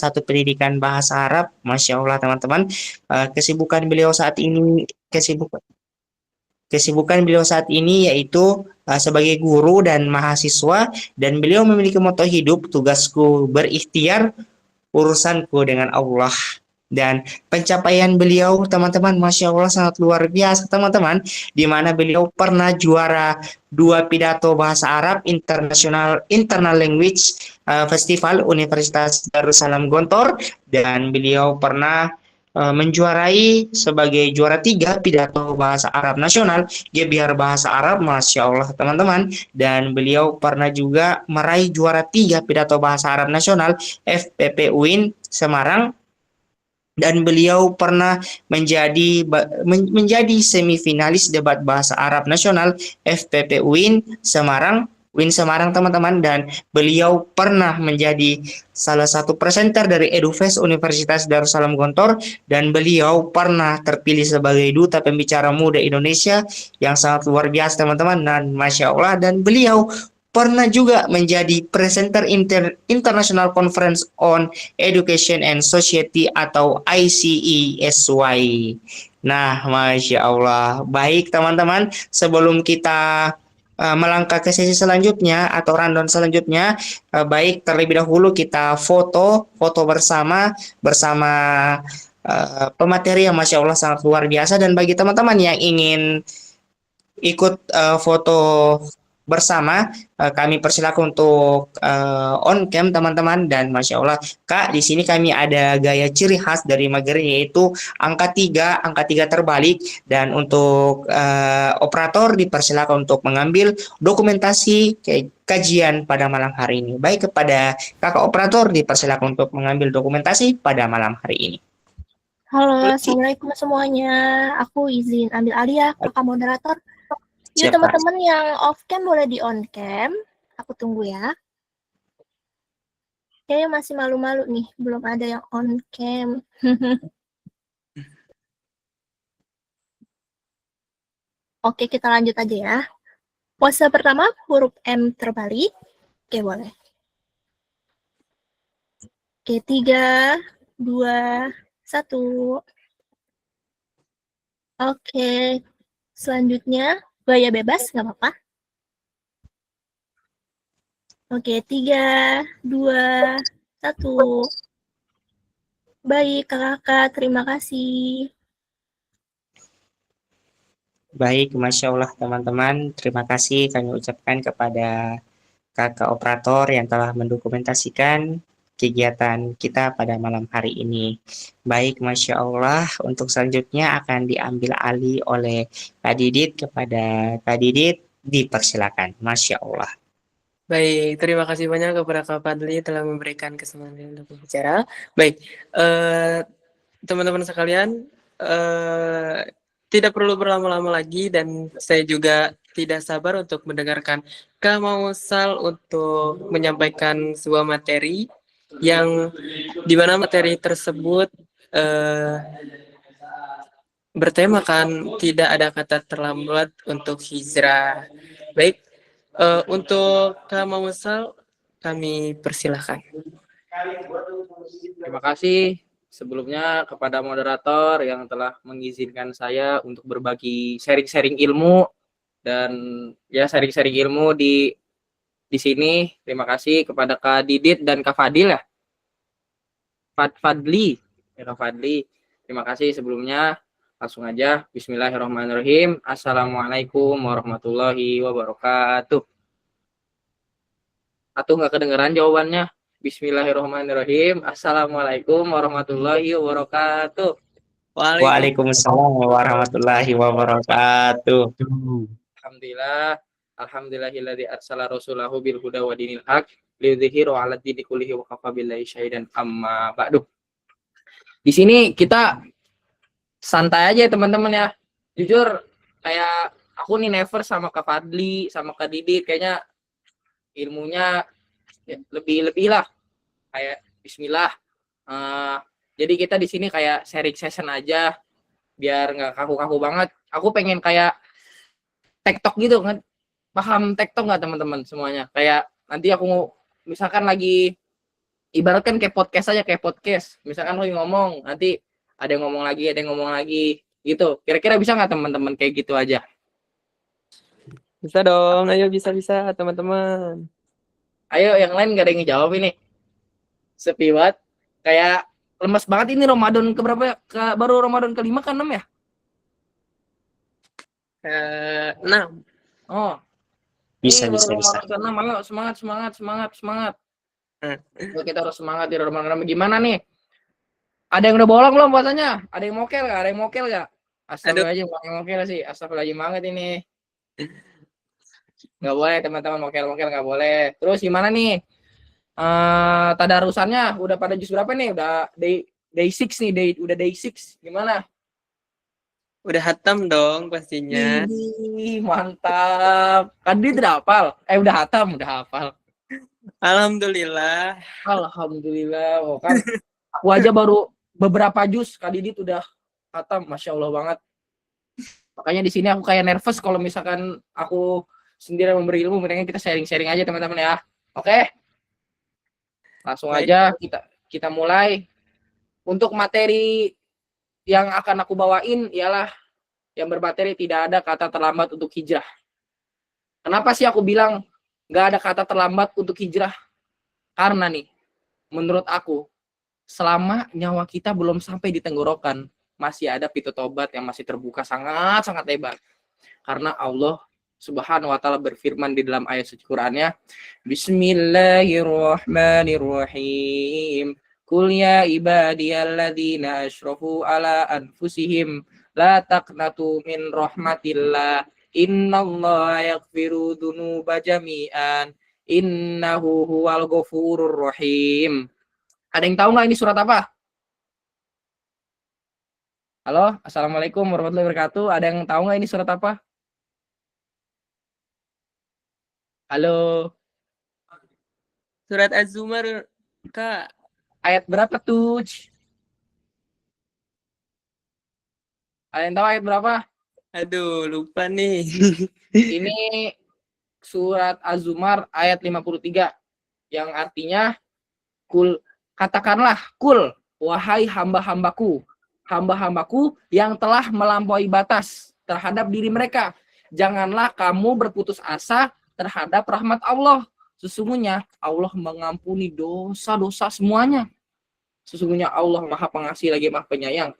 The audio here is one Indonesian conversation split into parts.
satu pendidikan bahasa Arab. Masya Allah teman-teman. Kesibukan beliau saat ini, kesibukan beliau saat ini yaitu sebagai guru dan mahasiswa, dan beliau memiliki moto hidup, tugasku berikhtiar, urusanku dengan Allah. Dan pencapaian beliau teman-teman Masya Allah sangat luar biasa teman-teman, di mana beliau pernah juara 2 pidato bahasa Arab internasional internal language festival Universitas Darussalam Gontor, dan beliau pernah menjuarai sebagai juara 3 pidato bahasa Arab nasional Gebiar Bahasa Arab. Masya Allah teman-teman. Dan beliau pernah juga meraih juara 3 pidato bahasa Arab nasional FPP UIN Semarang, dan beliau pernah menjadi semifinalis debat bahasa Arab nasional FPP UIN Semarang teman-teman, dan beliau pernah menjadi salah satu presenter dari EduFest Universitas Darussalam Gontor, dan beliau pernah terpilih sebagai duta pembicara muda Indonesia yang sangat luar biasa teman-teman, dan Masya Allah. Dan beliau pernah juga menjadi presenter International Conference on Education and Society atau ICESY. Nah, Masya Allah. Baik teman-teman, sebelum kita melangkah ke sesi selanjutnya atau rundown selanjutnya, baik terlebih dahulu kita foto bersama pemateri yang Masya Allah sangat luar biasa. Dan bagi teman-teman yang ingin ikut foto bersama, kami persilakan untuk on cam teman-teman. Dan Masya Allah Kak, di sini kami ada gaya ciri khas dari Magere, yaitu angka 3 terbalik. Dan untuk operator dipersilakan untuk mengambil dokumentasi kajian pada malam hari ini. Baik, kepada kakak operator dipersilakan untuk mengambil dokumentasi pada malam hari ini. Halo, Assalamualaikum semuanya. Aku izin ambil alih ya, kakak moderator. Yuk Siap, Kak. teman-teman yang off cam boleh di on cam. Aku tunggu ya. Kayaknya masih malu-malu nih, belum ada yang on cam. Oke, kita lanjut aja ya. Pose pertama, huruf M terbalik. Oke, boleh. Oke, 3, 2, 1. Oke, selanjutnya gaya bebas, nggak apa-apa. Oke, 3, 2, 1. Baik, kakak, terima kasih. Baik, Masya Allah teman-teman, terima kasih kami ucapkan kepada kakak operator yang telah mendokumentasikan kegiatan kita pada malam hari ini. Baik, Masya Allah, untuk selanjutnya akan diambil alih oleh Kak Didit. Kepada Kak Didit, dipersilakan. Masya Allah. Baik, terima kasih banyak kepada Kak Fadli telah memberikan kesempatan untuk berbicara. Baik, teman-teman sekalian, tidak perlu berlama-lama lagi, dan saya juga tidak sabar untuk mendengarkan Kak Mausal untuk menyampaikan sebuah materi yang dimana materi tersebut bertemakan tidak ada kata terlambat untuk hijrah. Baik, untuk Kak Mausal kami persilahkan. Terima kasih sebelumnya kepada moderator yang telah mengizinkan saya untuk berbagi sharing-sharing ilmu dan ya sharing-sharing ilmu di sini. Terima kasih kepada Kak Didit dan Kak Fadil ya. Fadli. Ya, Kak Fadli. Terima kasih sebelumnya. Langsung aja. Bismillahirrahmanirrahim. Assalamualaikum warahmatullahi wabarakatuh. Atau nggak kedengeran jawabannya? Bismillahirrahmanirrahim. Assalamualaikum warahmatullahi wabarakatuh. Waalaikumsalam warahmatullahi wabarakatuh. Alhamdulillah. Alhamdulillahilladzi arsala rasulahu bil huda wa dinil haq liyudhhiru 'ala dini kullihi wa kafa billahi syahidan amma ba'du. Di sini kita santai aja teman-teman ya. Jujur kayak aku nih never sama Kak Fadli, sama Kak Didi kayaknya ilmunya ya, lebih lah. Kayak bismillah. Jadi kita di sini kayak sharing session aja biar nggak kaku-kaku banget. Aku pengen kayak TikTok gitu kan. Paham TikTok nggak teman-teman semuanya? Kayak nanti aku misalkan lagi ibaratkan kayak podcast aja, kayak podcast. Misalkan lo ngomong, nanti ada yang ngomong lagi, ada yang ngomong lagi, gitu. Kira-kira bisa nggak teman-teman kayak gitu aja? Bisa dong, ayo bisa teman-teman. Ayo, yang lain nggak ada yang ngejawab ini. Sepi banget. Kayak lemes banget ini Ramadan keberapa ya? Baru Ramadan kelima kan 6 ya? 6. Oh, Bisa, ini baru bisa, bisa. Ramadan ke-6. Ayo, semangat, semangat, semangat, semangat. Hmm. Ayo, kita harus semangat di Ramadan ke-6. Gimana nih? Ada yang udah bolong belum puasanya? Ada yang mokel nggak? Ada yang mokel nggak? Astagfirullahaladzim, bukan yang mokel sih. Astagfirullahaladzim banget ini. Nggak boleh teman-teman, mokel-mokel nggak boleh. Terus gimana nih? Tadarusannya udah pada juz berapa nih? Udah day 6 nih, udah day 6. Gimana? Udah hatam dong pastinya. Ih, mantap. Kan dia udah hafal. Udah hatam, udah hafal. Alhamdulillah. Alhamdulillah. Oh, kan aku aja baru beberapa juz, Kak Didit udah hatam. Masya Allah banget. Makanya di sini aku kayak nervous kalau misalkan aku sendiri memberi ilmu, mendingan kita sharing-sharing aja teman-teman ya. Oke? Langsung Baik. aja kita mulai. Untuk materi yang akan aku bawain ialah yang bermateri tidak ada kata terlambat untuk hijrah. Kenapa sih aku bilang nggak ada kata terlambat untuk hijrah? Karena nih, menurut aku, selama nyawa kita belum sampai di tenggorokan, masih ada pintu tobat yang masih terbuka sangat-sangat lebar. Karena Allah Subhanahu wa taala berfirman di dalam ayat suci Qur'annya, Bismillahirrahmanirrahim. Qul ya ibadiyalladzina asyrafu ala anfusihim la taqnatu min rahmatillah. Innallaha yaghfiru dzunuba jami'an. Innahu huwal ghafurur rahim. Ada yang tahu nggak ini surat apa? Halo, assalamualaikum warahmatullahi wabarakatuh. Ada yang tahu nggak ini surat apa? Halo, Surat Az-Zumar, Kak. ayat berapa tuh? Ada yang tahu ayat berapa? Aduh, lupa nih. Ini surat Az-Zumar ayat 53 yang artinya katakanlah kul wahai hamba-hambaku yang telah melampaui batas terhadap diri mereka, janganlah kamu berputus asa terhadap rahmat Allah. Sesungguhnya Allah mengampuni dosa-dosa semuanya. Sesungguhnya Allah Maha Pengasih lagi Maha Penyayang.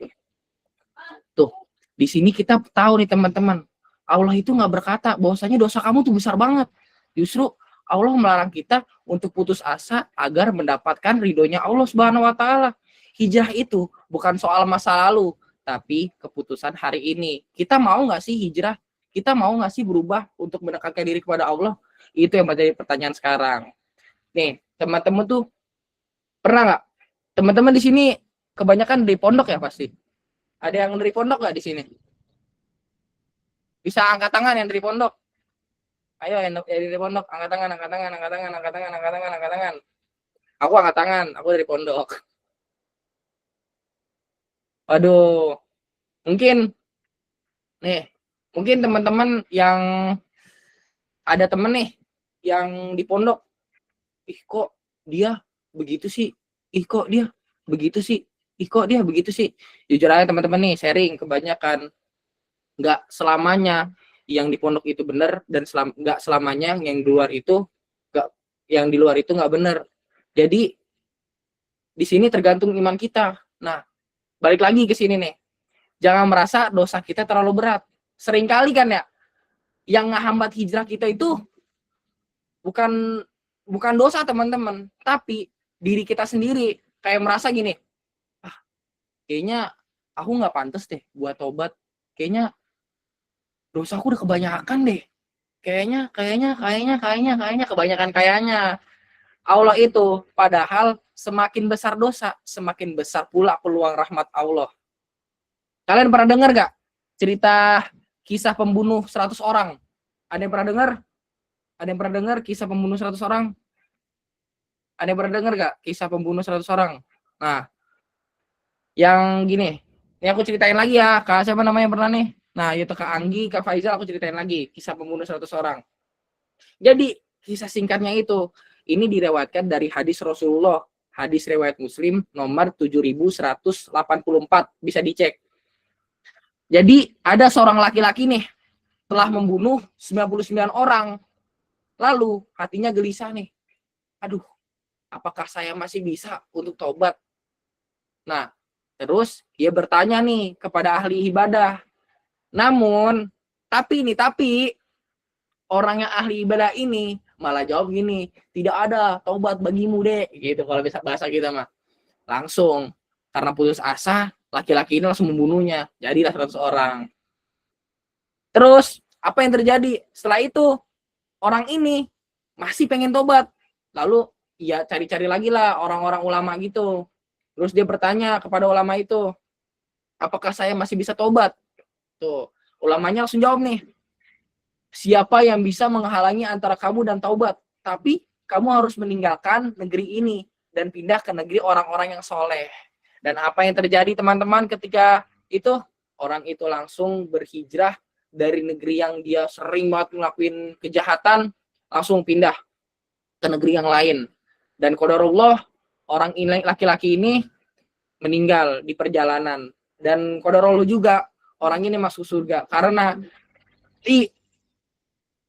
Tuh, di sini kita tahu nih teman-teman, Allah itu nggak berkata bahwasanya dosa kamu tuh besar banget. Justru Allah melarang kita untuk putus asa agar mendapatkan ridhonya Allah Subhanahu wa taala. Hijrah itu bukan soal masa lalu, tapi keputusan hari ini. Kita mau nggak sih hijrah? Kita mau nggak sih berubah untuk mendekatkan diri kepada Allah? Itu yang menjadi pertanyaan sekarang. Nih, teman-teman tuh pernah nggak? Teman-teman di sini kebanyakan dari pondok ya pasti. Ada yang dari pondok nggak di sini? Bisa angkat tangan yang dari pondok. Ayo yang dari pondok, angkat tangan, angkat tangan, angkat tangan, angkat tangan, angkat tangan, angkat tangan. Aku angkat tangan, aku dari pondok. Waduh, mungkin teman-teman yang ada temen nih yang di pondok, ih kok dia begitu sih, ih kok dia begitu sih, ih kok dia begitu sih. Jujur aja teman-teman nih, sharing, kebanyakan nggak selamanya yang di pondok itu benar, dan nggak selamanya yang di luar itu nggak benar. Jadi di sini tergantung iman kita. Nah, balik lagi ke sini nih, jangan merasa dosa kita terlalu berat. Seringkali kan ya, yang ngehambat hijrah kita itu bukan dosa teman-teman, tapi diri kita sendiri. Kayak merasa gini, kayaknya aku nggak pantas deh buat tobat, kayaknya dosaku udah kebanyakan deh, kayaknya kebanyakan kayaknya. Allah itu padahal semakin besar dosa, semakin besar pula peluang rahmat Allah. Kalian pernah dengar gak cerita kisah pembunuh 100 orang? Ada yang pernah dengar? Ada yang pernah dengar kisah pembunuh 100 orang? Ada yang pernah dengar gak kisah pembunuh 100 orang? Nah, yang gini, ini aku ceritain lagi ya. Kak siapa namanya yang pernah nih? Nah, yaitu Kak Anggi, Kak Faizal, aku ceritain lagi kisah pembunuh 100 orang. Jadi, kisah singkatnya itu, ini direwatkan dari hadis Rasulullah Hadis riwayat Muslim nomor 7184, bisa dicek. Jadi ada seorang laki-laki nih telah membunuh 99 orang. Lalu hatinya gelisah nih. Aduh, apakah saya masih bisa untuk taubat? Nah, terus dia bertanya nih kepada ahli ibadah. Namun, tapi orang yang ahli ibadah ini malah jawab gini, tidak ada taubat bagimu dek, gitu kalau bisa bahasa kita mah. Langsung, karena putus asa, laki-laki ini langsung membunuhnya. Jadilah 100 orang. Terus, apa yang terjadi? Setelah itu, orang ini masih pengen tobat. Lalu, ya cari-cari lagi lah orang-orang ulama gitu. Terus dia bertanya kepada ulama itu, apakah saya masih bisa tobat? Tuh, ulamanya langsung jawab nih, siapa yang bisa menghalangi antara kamu dan taubat? Tapi kamu harus meninggalkan negeri ini dan pindah ke negeri orang-orang yang soleh. Dan apa yang terjadi teman-teman ketika itu? Orang itu langsung berhijrah dari negeri yang dia sering banget ngelakuin kejahatan, langsung pindah ke negeri yang lain. Dan qadarullah, orang ini, laki-laki ini meninggal di perjalanan. Dan qadarullah juga, orang ini masuk surga. Karena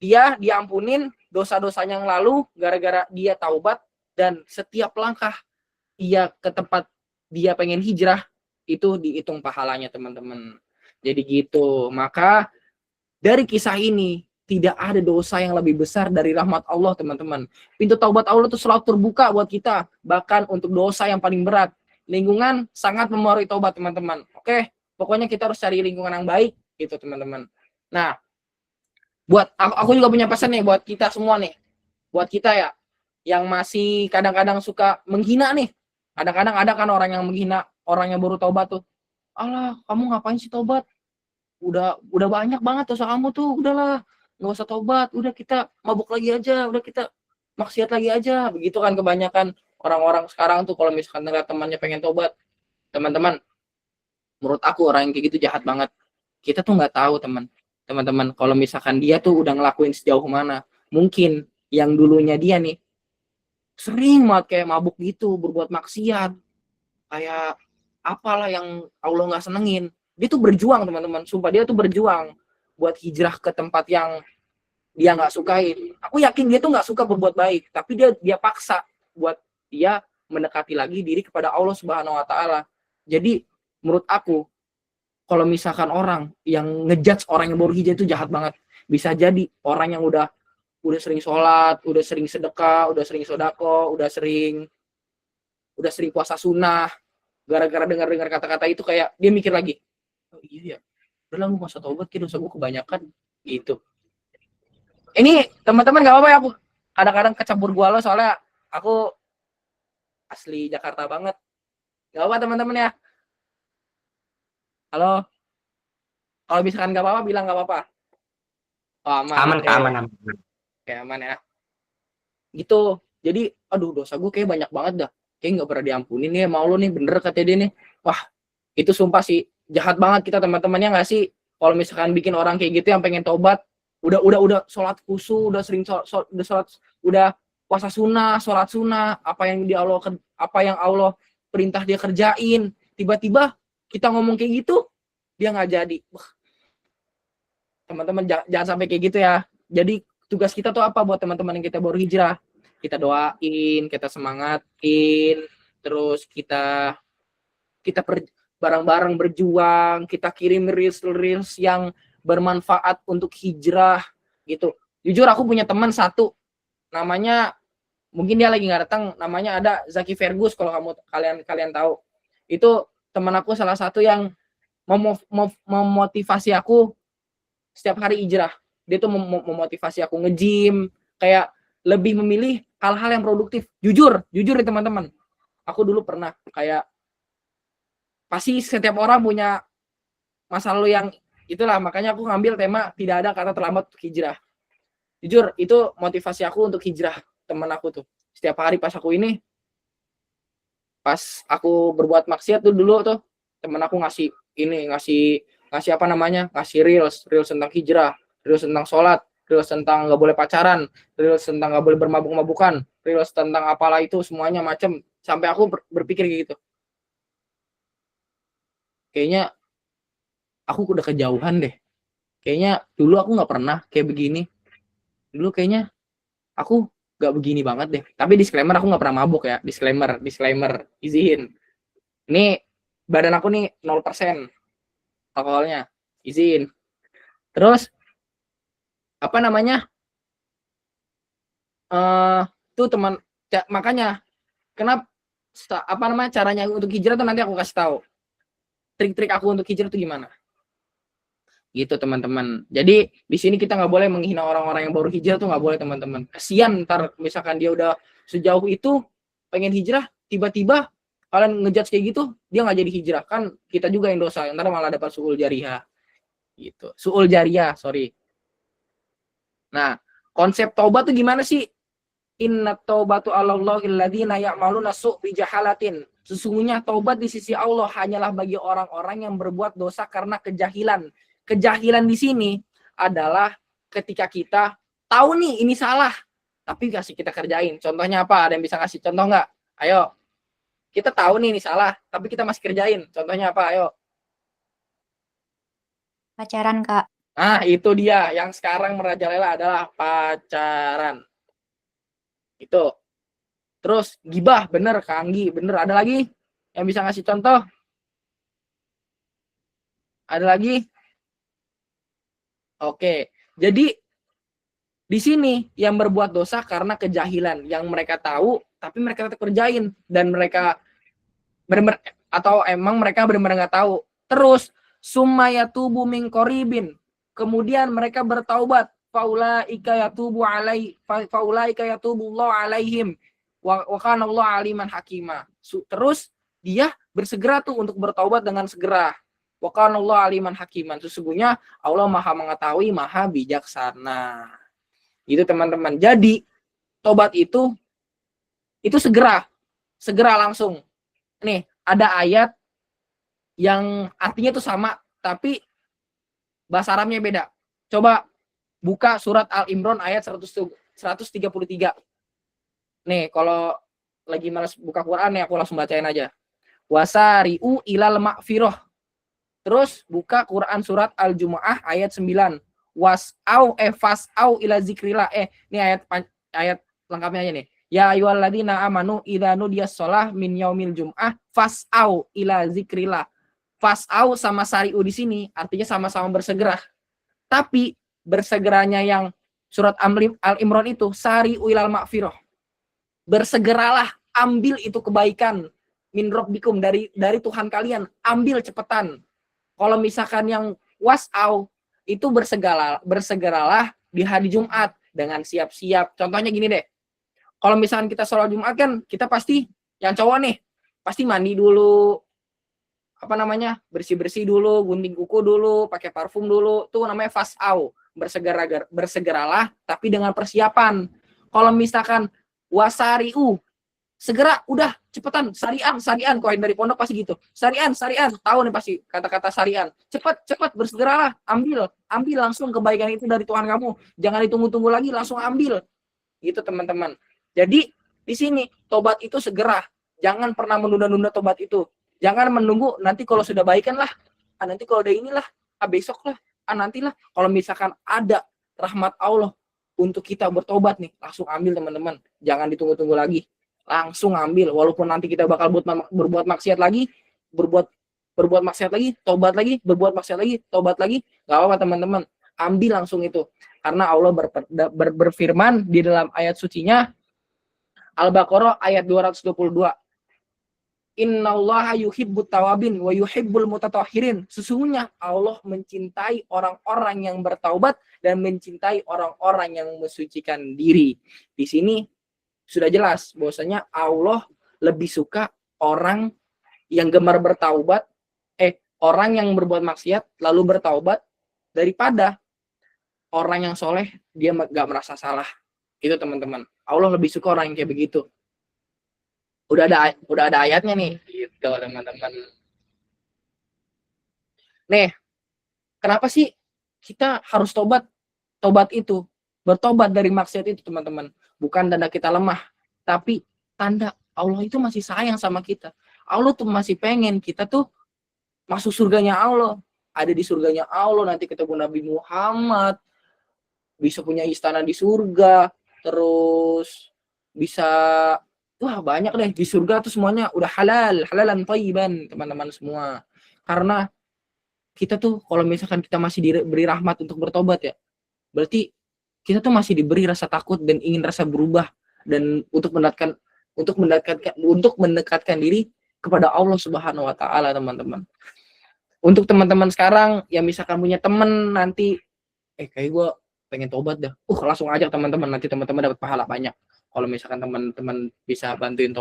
dia diampunin dosa-dosanya yang lalu gara-gara dia taubat, dan setiap langkah dia ke tempat dia pengen hijrah itu dihitung pahalanya teman-teman. Jadi gitu. Maka dari kisah ini tidak ada dosa yang lebih besar dari rahmat Allah teman-teman. Pintu taubat Allah itu selalu terbuka buat kita, bahkan untuk dosa yang paling berat. Lingkungan sangat memohon taubat teman-teman. Oke, pokoknya kita harus cari lingkungan yang baik gitu teman-teman. Nah, buat aku juga punya pesan nih buat kita semua nih. Buat kita ya yang masih kadang-kadang suka menghina nih. Kadang-kadang ada kan orang yang menghina orang yang baru taubat tuh. Alah, kamu ngapain sih taubat? Udah banyak banget dosa kamu tuh. Udahlah, nggak usah taubat. Udah kita mabuk lagi aja. Udah kita maksiat lagi aja. Begitu kan kebanyakan orang-orang sekarang tuh kalau misalkan ngeliat temannya pengen taubat. Teman-teman, menurut aku orang yang kayak gitu jahat banget. Kita tuh nggak tahu teman-teman, kalau misalkan dia tuh udah ngelakuin sejauh mana. Mungkin yang dulunya dia nih sering banget kayak mabuk gitu, berbuat maksiat, kayak apalah yang Allah nggak senengin. Dia tuh berjuang teman-teman, sumpah dia tuh berjuang buat hijrah ke tempat yang dia nggak sukain. Aku yakin dia tuh nggak suka berbuat baik, tapi dia paksa buat dia mendekati lagi diri kepada Allah Subhanahu Wa Taala. Jadi menurut aku, kalau misalkan orang yang ngejudge orang yang baru hijrah itu jahat banget. Bisa jadi orang yang udah sering sholat, udah sering sedekah, udah sering sodako, udah sering puasa sunnah. Gara-gara dengar kata-kata itu kayak dia mikir lagi, oh iya ya, udah gue masa taubat, kayak dosa gue kebanyakan gitu. Ini teman-teman gak apa-apa ya, aku kadang-kadang kecampur gua lo soalnya aku asli Jakarta banget. Gak apa teman-teman ya. Halo. Kalau misalkan nggak apa-apa, bilang nggak apa-apa. Oh, aman. Aman. Kayak aman ya. Gitu. Jadi, aduh dosa gue kayak banyak banget dah. Kayak nggak pernah diampunin nih, mau lo nih, bener kata dia nih. Wah, itu sumpah sih jahat banget kita teman-temannya nggak sih? Kalau misalkan bikin orang kayak gitu yang pengen tobat, udah sholat khusyuk, udah sering sholat, udah puasa sunnah, sholat sunnah, apa yang Allah perintah dia kerjain, tiba-tiba kita ngomong kayak gitu, dia nggak jadi. Teman-teman jangan sampai kayak gitu ya. Jadi tugas kita tuh apa buat teman-teman yang kita baru hijrah? Kita doain, kita semangatin, terus kita bareng-bareng berjuang, kita kirim reels yang bermanfaat untuk hijrah gitu. Jujur aku punya teman satu, namanya mungkin dia lagi nggak datang, namanya ada Zaki Fergus, kalau kalian tahu. Itu teman aku salah satu yang memotivasi aku setiap hari hijrah. Dia tuh memotivasi aku nge-gym, kayak lebih memilih hal-hal yang produktif. Jujur nih teman-teman. Aku dulu pernah kayak, pasti setiap orang punya masa lalu yang itulah, makanya aku ngambil tema tidak ada kata terlambat untuk hijrah. Jujur, itu motivasi aku untuk hijrah, teman aku tuh. Setiap hari pas aku berbuat maksiat tuh dulu tuh, teman aku ngasih apa namanya, ngasih reels tentang hijrah, reels tentang sholat, reels tentang nggak boleh pacaran, reels tentang nggak boleh bermabuk-mabukan, reels tentang apalah itu semuanya macem. sampai aku berpikir kayak gitu. Kayaknya aku udah kejauhan deh. Kayaknya dulu aku nggak pernah kayak begini. Dulu kayaknya aku nggak begini banget deh. Tapi disclaimer, aku nggak pernah mabuk ya. Disclaimer, izin. Ini badan aku nih 0% alkoholnya, izin. Terus apa namanya? Tuh teman, makanya kenapa apa namanya caranya untuk hijrah tuh nanti aku kasih tahu. Trik-trik aku untuk hijrah tuh gimana? Gitu teman-teman. Jadi di sini kita nggak boleh menghina orang-orang yang baru hijrah tuh, nggak boleh teman-teman. Kasian ntar misalkan dia udah sejauh itu pengen hijrah, tiba-tiba kalian ngejudge kayak gitu, dia nggak jadi hijrah, kan kita juga yang dosa, ntar malah dapat suul jariyah gitu. Suul jariyah, sorry. Nah, konsep taubat tuh gimana sih? Inna taubatu 'alallahil ladzina ya'maluna su' bijahalatin. Sesungguhnya taubat di sisi Allah hanyalah bagi orang-orang yang berbuat dosa karena kejahilan. Kejahilan di sini adalah ketika kita tahu nih ini salah, tapi kasih kita kerjain. Contohnya apa? Ada yang bisa kasih contoh nggak? Ayo. Kita tahu nih ini salah, tapi kita masih kerjain. Contohnya apa? Ayo. Pacaran, Kak. Nah, itu dia. Yang sekarang merajalela adalah pacaran. Itu. Terus gibah, bener, Kak Anggi, bener. Ada lagi yang bisa ngasih contoh? Ada lagi? Oke. Jadi di sini yang berbuat dosa karena kejahilan, yang mereka tahu tapi mereka tetap kerjain, dan mereka benar atau emang mereka benar-benar nggak tahu. Terus sumayatubu min qaribin. Kemudian mereka bertaubat. Faulaika yatubu alai faulaika yatubullahu alaihim wa kana Allah aliman hakima. Terus dia bersegera tuh untuk bertaubat dengan segera. Wa kana Allah aliman hakiman. Sesungguhnya Allah Maha mengetahui, Maha bijaksana. Gitu teman-teman. Jadi tobat itu segera langsung. Nih, ada ayat yang artinya itu sama tapi bahasa Arabnya beda. Coba buka surat Al-Imran ayat 133. Nih, kalau lagi malas buka Quran nih, aku langsung bacain aja. Wasari'u ilal ma'firah. Terus buka Quran surat Al-Jumu'ah ayat 9. Fas'au ila zikrillah. Ini ayat lengkapnya aja nih. Ya ayyuhalladzina amanu idza nudiyas shalah min yaumil jum'ah fas'au ila zikrillah. Fas'au sama sari'u di sini artinya sama-sama bersegera. Tapi bersegeranya yang surat Al-Imran itu sari'u ilal ma'firah. Bersegeralah, ambil itu kebaikan min rabbikum dari Tuhan kalian, ambil cepetan. Kalau misalkan yang was'au itu bersegeralah di hari Jumat dengan siap-siap. Contohnya gini deh. Kalau misalkan kita sholat Jumat kan kita pasti yang cowok nih pasti mandi dulu, apa namanya, bersih-bersih dulu, gunting kuku dulu, pakai parfum dulu, tuh namanya fas'au, bersegeralah tapi dengan persiapan. Kalau misalkan wasari'u, segera, udah cepetan, sarian, koin dari pondok pasti gitu, sarian, tahu nih pasti kata-kata sarian, cepat bersegeralah, ambil langsung kebaikan itu dari Tuhan kamu, jangan ditunggu-tunggu lagi, langsung ambil, gitu teman-teman. Jadi di sini tobat itu segera, jangan pernah menunda-nunda tobat itu. Jangan menunggu nanti kalau sudah baikan lah, nanti kalau udah inilah, besok lah, nantilah. Kalau misalkan ada rahmat Allah untuk kita bertobat nih, langsung ambil teman-teman. Jangan ditunggu-tunggu lagi, langsung ambil. Walaupun nanti kita bakal berbuat maksiat lagi, berbuat maksiat lagi, tobat lagi, berbuat maksiat lagi, tobat lagi, nggak apa-apa teman-teman. Ambil langsung itu, karena Allah berfirman di dalam ayat sucinya Al-Baqarah ayat 222. Innallaha yuhibbut tawabin wa yuhibbul mutatahhirin. Sesungguhnya Allah mencintai orang-orang yang bertaubat dan mencintai orang-orang yang mensucikan diri. Di sini sudah jelas bahwasanya Allah lebih suka orang yang gemar bertaubat, orang yang berbuat maksiat lalu bertaubat daripada orang yang soleh dia nggak merasa salah. Itu teman-teman. Allah lebih suka orang yang kayak begitu. Udah ada ayatnya nih, gitu teman-teman. Nih, kenapa sih kita harus tobat? Tobat itu, bertobat dari maksiat itu teman-teman, bukan tanda kita lemah, tapi tanda Allah itu masih sayang sama kita. Allah tuh masih pengen kita tuh masuk surganya Allah. Ada di surganya Allah, nanti ketemu Nabi Muhammad, bisa punya istana di surga, terus bisa, wah banyak deh di surga tuh semuanya udah halal, halalan thayyiban teman-teman semua. Karena kita tuh kalau misalkan kita masih diberi rahmat untuk bertobat ya, berarti kita tuh masih diberi rasa takut dan ingin rasa berubah dan untuk mendekatkan diri kepada Allah Subhanahu wa taala, teman-teman. Untuk teman-teman sekarang yang misalkan punya teman nanti kayak gue pengen tobat dah. Langsung ajak teman-teman, nanti teman-teman dapat pahala banyak. Kalau misalkan teman-teman bisa bantuin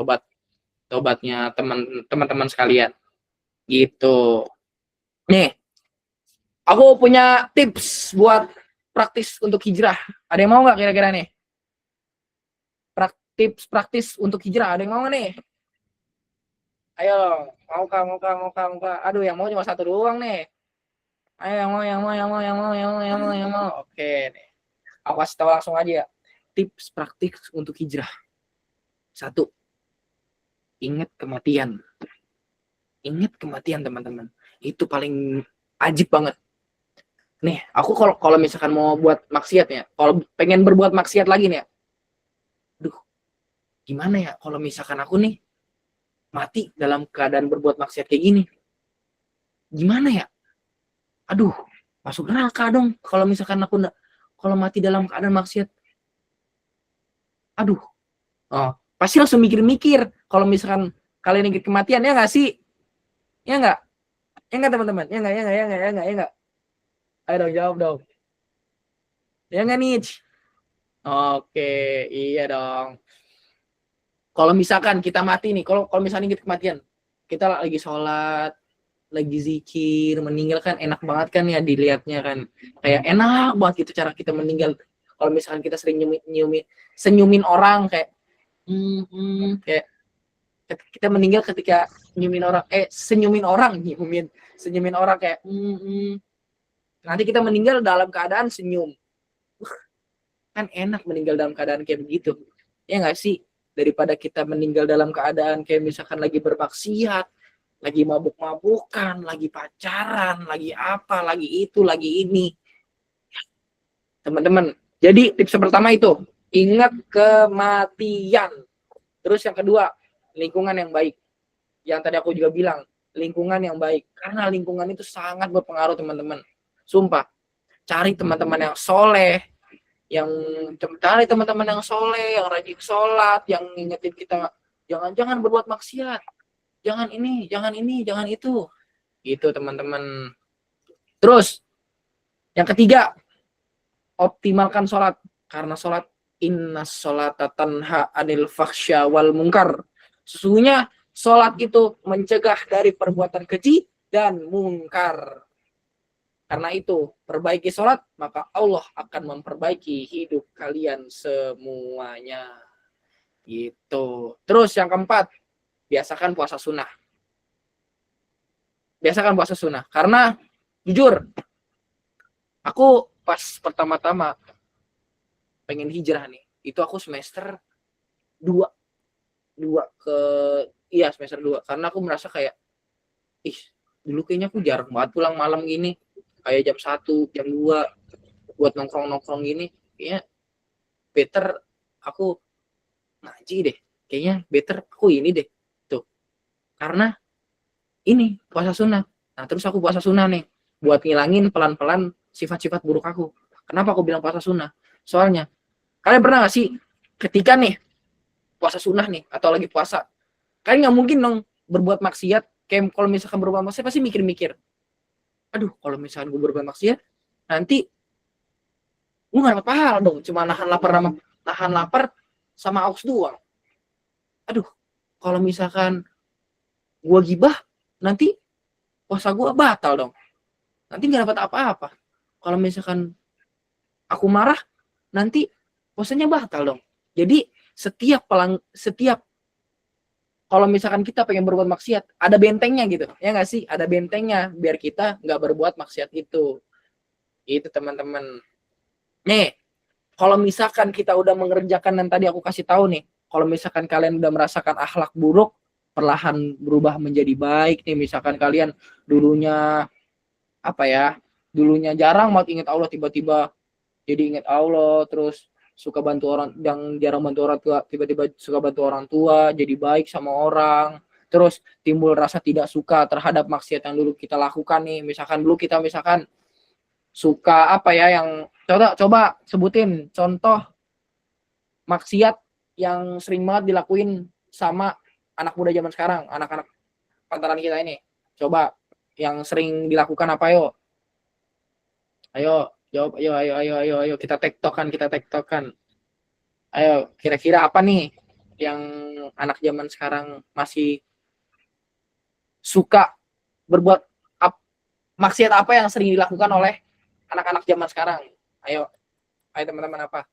tobatnya teman-teman sekalian. Gitu. Nih, aku punya tips buat praktis untuk hijrah. Ada yang mau nggak kira-kira nih? Tips praktis untuk hijrah. Ada yang mau nggak nih? Ayo, mau kah? Aduh, yang mau cuma satu doang nih. Ayo, yang mau. Oke nih. Aku kasih tahu langsung aja ya. Tips praktis untuk hijrah. 1. Ingat kematian. Ingat kematian, teman-teman. Itu paling ajib banget. Nih, aku kalau misalkan mau buat maksiat ya, kalau pengen berbuat maksiat lagi nih ya, aduh, gimana ya kalau misalkan aku nih mati dalam keadaan berbuat maksiat kayak gini, gimana ya? Aduh, masuk neraka dong kalau misalkan aku kalau mati dalam keadaan maksiat. Aduh, pasti langsung mikir-mikir kalau misalkan kalian ingat kematian, ya nggak sih? Ya nggak? Ya nggak, teman-teman? Ya nggak? Ayo dong, jawab dong. Ya nggak nih? Oke, iya dong. Kalau misalkan kita mati nih, kalau misalnya ingat kematian, kita lagi sholat, lagi zikir, meninggal kan enak banget kan ya dilihatnya kan. Kayak enak banget gitu cara kita meninggal. Kalau misalkan kita sering senyumin orang kayak kayak kita meninggal ketika senyumin orang kayak nanti kita meninggal dalam keadaan senyum. Kan enak meninggal dalam keadaan kayak begitu. Ya nggak sih? Daripada kita meninggal dalam keadaan kayak misalkan lagi bermaksiat, lagi mabuk-mabukan, lagi pacaran, lagi apa, lagi itu, lagi ini. Teman-teman, jadi tips pertama itu, ingat kematian. Terus yang kedua, lingkungan yang baik. Yang tadi aku juga bilang, lingkungan yang baik. Karena lingkungan itu sangat berpengaruh, teman-teman. Sumpah, cari teman-teman yang soleh, yang rajin sholat, yang ngingetin kita jangan berbuat maksiat, jangan ini, jangan itu, gitu teman-teman. Terus yang ketiga, optimalkan sholat, karena sholat inna sholata tanha anil fakhsya wal munkar. Sesungguhnya sholat itu mencegah dari perbuatan keji dan mungkar. Karena itu, perbaiki sholat, maka Allah akan memperbaiki hidup kalian semuanya. Gitu. Terus yang keempat, biasakan puasa sunnah. Karena, jujur, aku pas pertama-tama pengen hijrah nih, itu aku semester 2. Semester 2. Karena aku merasa kayak, dulu kayaknya aku jarang banget pulang malam gini. Kayak jam 1, jam 2 buat nongkrong gini, kayaknya better aku ngaji deh. Kayaknya better aku ini deh. Tuh. Karena ini puasa sunnah. Nah, terus aku puasa sunnah nih buat ngilangin pelan-pelan sifat-sifat buruk aku. Kenapa aku bilang puasa sunnah? Soalnya kalian pernah gak sih ketika nih puasa sunnah nih atau lagi puasa, kalian nggak mungkin dong berbuat maksiat. Kayak kalau misalkan berbuat maksiat pasti mikir-mikir, aduh, kalau misalkan gue berbuat maksiat, nanti gue gak dapat pahala dong, cuma nahan lapar sama aus doang. Aduh, kalau misalkan gue gibah, nanti puasa gue batal dong. Nanti gak dapat apa-apa. Kalau misalkan aku marah, nanti puasanya batal dong. Jadi setiap kalau misalkan kita pengen berbuat maksiat, ada bentengnya gitu. Ya nggak sih? Ada bentengnya biar kita nggak berbuat maksiat itu. Itu teman-teman. Nih, kalau misalkan kita udah mengerjakan yang tadi aku kasih tahu nih, kalau misalkan kalian udah merasakan akhlak buruk, perlahan berubah menjadi baik nih. Misalkan kalian dulunya apa ya, dulunya jarang banget ingat Allah, tiba-tiba jadi ingat Allah, terus suka bantu orang yang jarang bantu orang tua, tiba-tiba suka bantu orang tua, jadi baik sama orang, terus timbul rasa tidak suka terhadap maksiat yang dulu kita lakukan nih. Misalkan dulu kita misalkan suka apa ya, yang coba sebutin contoh maksiat yang sering banget dilakuin sama anak muda zaman sekarang, anak-anak pantaran kita ini. Coba yang sering dilakukan apa, yo? Ayo, jawab, ayo, kita tektokan. Ayo, kira-kira apa nih yang anak zaman sekarang masih suka berbuat, maksiat apa yang sering dilakukan oleh anak-anak zaman sekarang? Ayo teman-teman, apa?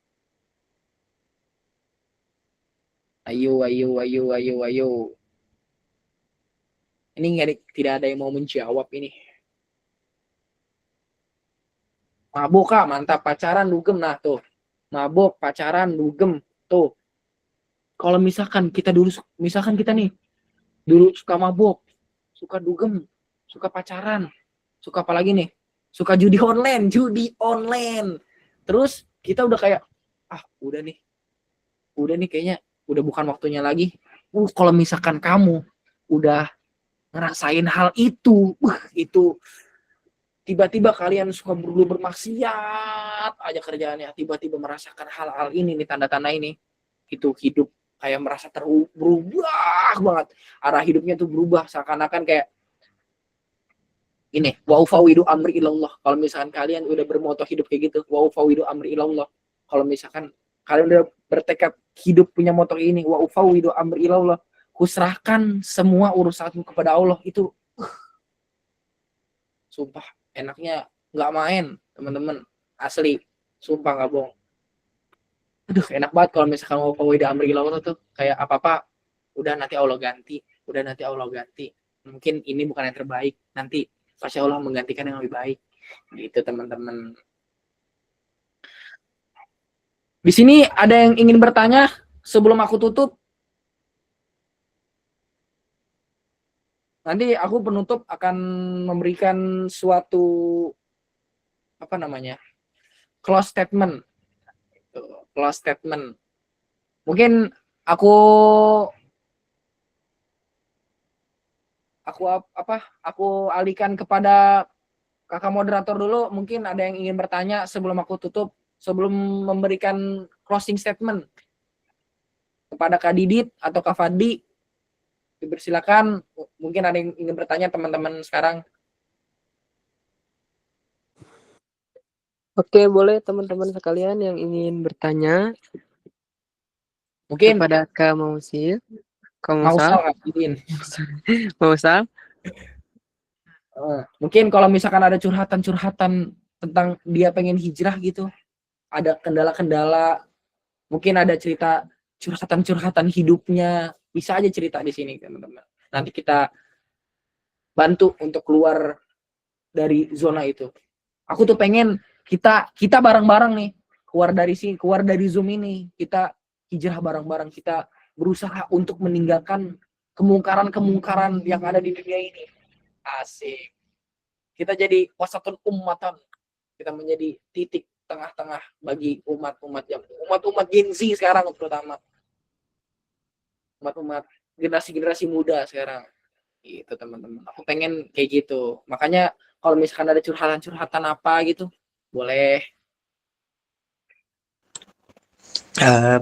Ayo. Ini tidak ada yang mau menjawab ini. Mabuk, Kak, mantap. Pacaran, dugem. Nah, tuh. Mabuk, pacaran, dugem. Tuh. Kalau misalkan kita dulu, misalkan kita nih, dulu suka mabuk, suka dugem, suka pacaran, suka apa lagi nih? Suka judi online. Terus kita udah kayak, udah nih kayaknya udah bukan waktunya lagi. Kalau misalkan kamu udah ngerasain hal itu, itu tiba-tiba kalian suka bermaksiat aja kerjaannya, tiba-tiba merasakan hal-hal ini nih, tanda-tanda ini, itu hidup kayak merasa berubah banget, arah hidupnya tuh berubah, seakan-akan kayak ini, wa ufawidu amri ilallah. Kalau misalkan kalian udah bermoto hidup kayak gitu, wa ufawidu amri ilallah, kalau misalkan kalian udah bertekad hidup punya moto ini, wa ufawidu amri ilallah, kuserahkan semua urusanku kepada Allah, itu sumpah enaknya nggak main, teman-teman, asli, sumpah nggak bohong. Aduh, enak banget kalau misalkan mau wida amri ilallah tuh, kayak apa-apa udah nanti Allah ganti, mungkin ini bukan yang terbaik, nanti pasti Allah menggantikan yang lebih baik, gitu teman-teman. Di sini ada yang ingin bertanya sebelum aku tutup? Nanti aku penutup akan memberikan suatu close statement. Mungkin aku alihkan kepada kakak moderator dulu. Mungkin ada yang ingin bertanya sebelum aku tutup, sebelum memberikan closing statement kepada Kak Didit atau Kak Fadli. Dipersilakan, mungkin ada yang ingin bertanya teman-teman sekarang. Oke, boleh teman-teman sekalian yang ingin bertanya Mungkin kepada Kak Mausal. Mungkin kalau misalkan ada curhatan tentang dia pengen hijrah gitu, ada kendala-kendala, mungkin ada cerita curhatan hidupnya, bisa aja cerita di sini teman-teman. Nanti kita bantu untuk keluar dari zona itu. Aku tuh pengen kita bareng-bareng nih keluar dari Zoom ini, kita hijrah bareng-bareng, kita berusaha untuk meninggalkan kemungkaran yang ada di dunia ini. Asik. Kita jadi wasatun ummatan. Kita menjadi titik tengah-tengah bagi umat-umat Gen Z sekarang, terutama umat generasi muda sekarang. Itu teman-teman. Aku pengen kayak gitu. Makanya kalau misalkan ada curhatan apa gitu, boleh.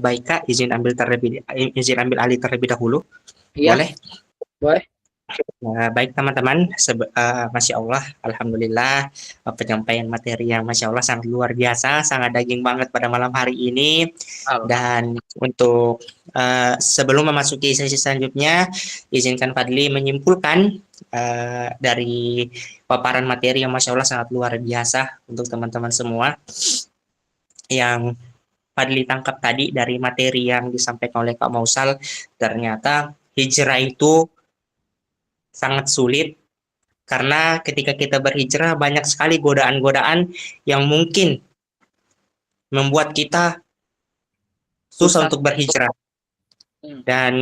Baik Kak, izin ambil alih terlebih dahulu. Iya. Boleh. Baik teman-teman, Masya Allah, Alhamdulillah, penyampaian materi yang Masya Allah sangat luar biasa, sangat daging banget pada malam hari ini. Dan untuk sebelum memasuki sesi selanjutnya, izinkan Fadli menyimpulkan dari paparan materi yang Masya Allah sangat luar biasa untuk teman-teman semua. Yang Fadli tangkap tadi dari materi yang disampaikan oleh Kak Mausal, ternyata hijrah itu sangat sulit, karena ketika kita berhijrah banyak sekali godaan-godaan yang mungkin membuat kita susah untuk berhijrah. Dan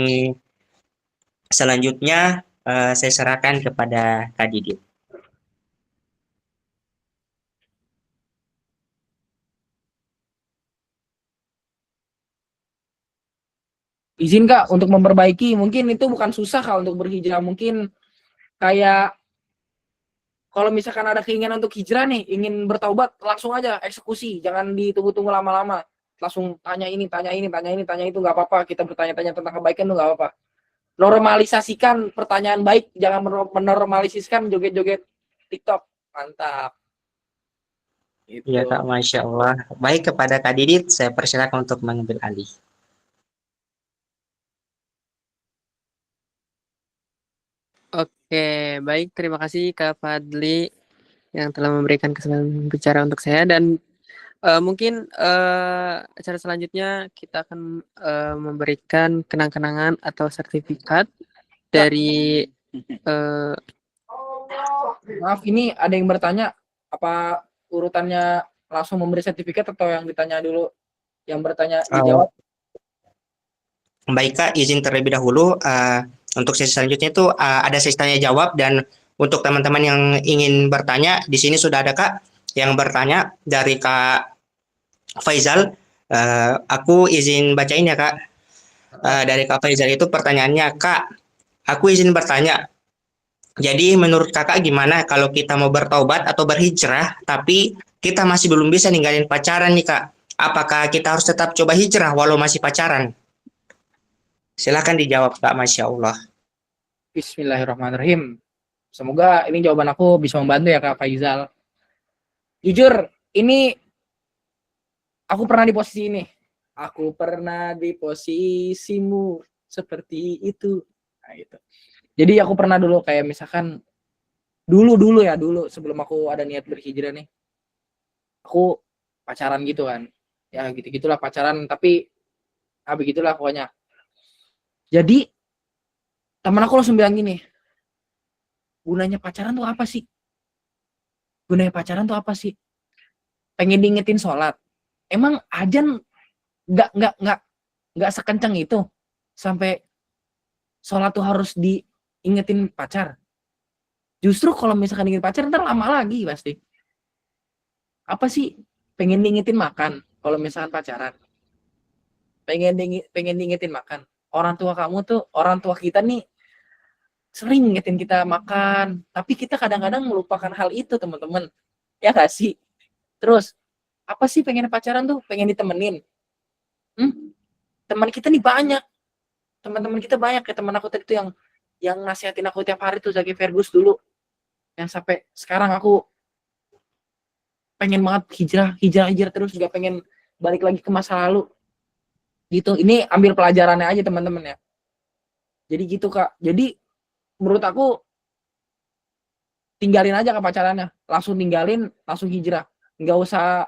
selanjutnya saya serahkan kepada Kak Didit. Izin Kak untuk memperbaiki, mungkin itu bukan susah Kak untuk berhijrah, mungkin kayak kalau misalkan ada keinginan untuk hijrah nih, ingin bertaubat, langsung aja eksekusi, jangan ditunggu-tunggu lama-lama. Langsung tanya ini, tanya ini, tanya ini, tanya itu, nggak apa-apa. Kita bertanya-tanya tentang kebaikan tuh nggak apa-apa. Normalisasikan pertanyaan baik, jangan menormalisasikan joget-joget TikTok. Mantap. Gitu. Ya Kak, Masya Allah. Baik, kepada Kak Didit, saya persilakan untuk mengambil alih. Oke, baik. Terima kasih Kak Fadli yang telah memberikan kesempatan bicara untuk saya dan mungkin acara selanjutnya kita akan memberikan kenang-kenangan atau sertifikat dari Maaf, ini ada yang bertanya, apa urutannya langsung memberi sertifikat atau yang ditanya dulu, yang bertanya dijawab? Baik Kak, izin terlebih dahulu. Untuk sesi selanjutnya itu ada sesi tanya jawab, dan untuk teman-teman yang ingin bertanya, di sini sudah ada Kak yang bertanya dari Kak Faizal. Aku izin bacain ya Kak. Dari Kak Faizal itu pertanyaannya, Kak, aku izin bertanya. Jadi menurut Kakak gimana kalau kita mau bertaubat atau berhijrah, tapi kita masih belum bisa ninggalin pacaran nih Kak? Apakah kita harus tetap coba hijrah walau masih pacaran? Silakan dijawab Kak, Masya Allah. Bismillahirrahmanirrahim. Semoga ini jawaban aku bisa membantu ya Kak Faizal. Jujur, ini aku pernah di posisi ini. Aku pernah di posisimu seperti itu. Nah, gitu. Jadi aku pernah dulu kayak misalkan dulu sebelum aku ada niat berhijrah nih, aku pacaran gitu kan. Ya gitu-gitulah pacaran, tapi begitulah pokoknya. Jadi teman aku langsung bilang gini, gunanya pacaran tuh apa sih? Gunanya pacaran tuh apa sih? Pengen diingetin sholat. Emang ajan nggak sekencang itu sampai sholat tuh harus diingetin pacar. Justru kalau misalkan ingin pacar ntar lama lagi pasti. Apa sih? Pengen diingetin makan kalau misalkan pacaran. Pengen diingetin makan. Orang tua kita nih sering ngingetin kita makan, tapi kita kadang-kadang melupakan hal itu, teman-teman. Ya gak sih? Terus, apa sih pengen pacaran tuh? Pengen ditemenin. Teman kita nih banyak. Teman-teman kita banyak. Kayak teman aku tadi tuh yang nasihatin aku tiap hari tuh, Zaki Fergus dulu. Yang sampai sekarang aku pengen banget hijrah terus, gak pengen balik lagi ke masa lalu. Gitu. Ini ambil pelajarannya aja, teman-teman ya. Jadi gitu, Kak. Jadi menurut aku tinggalin aja ke pacarannya, langsung tinggalin, langsung hijrah, nggak usah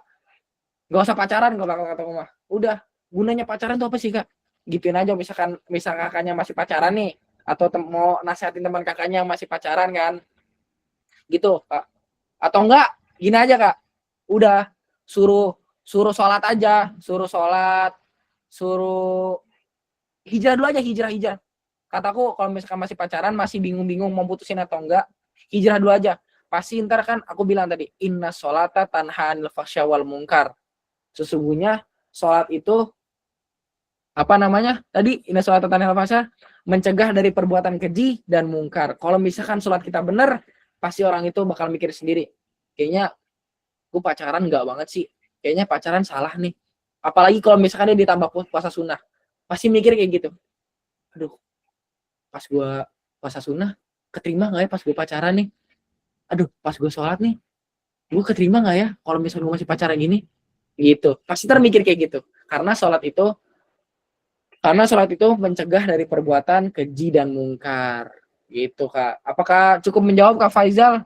pacaran kalau kata mama. Udah, gunanya pacaran tuh apa sih Kak? Gituin aja. Misal kakaknya masih pacaran nih, atau mau nasihatin teman kakaknya masih pacaran kan, gitu Kak. Atau enggak gini aja Kak, udah suruh sholat aja, suruh hijrah dulu aja, hijrah. Kataku kalau misalkan masih pacaran, masih bingung-bingung mau putusin atau enggak, hijrah dulu aja. Pasti ntar kan aku bilang tadi, inna sholata tanha anil fahsya wal munkar. Sesungguhnya sholat itu inna sholata tanha anil fahsya, mencegah dari perbuatan keji dan mungkar. Kalau misalkan sholat kita benar, pasti orang itu bakal mikir sendiri, kayaknya aku pacaran enggak banget sih, kayaknya pacaran salah nih. Apalagi kalau misalkan dia ditambah puasa sunnah, pasti mikir kayak gitu. Aduh, pas gue puasa sunnah keterima nggak ya pas gue pacaran nih? Aduh, pas gue sholat nih, gue keterima nggak ya kalau misalnya gue masih pacaran gini? Gitu, pasti termikir kayak gitu. Karena sholat itu mencegah dari perbuatan keji dan mungkar. Gitu Kak. Apakah cukup menjawab Kak Faizal?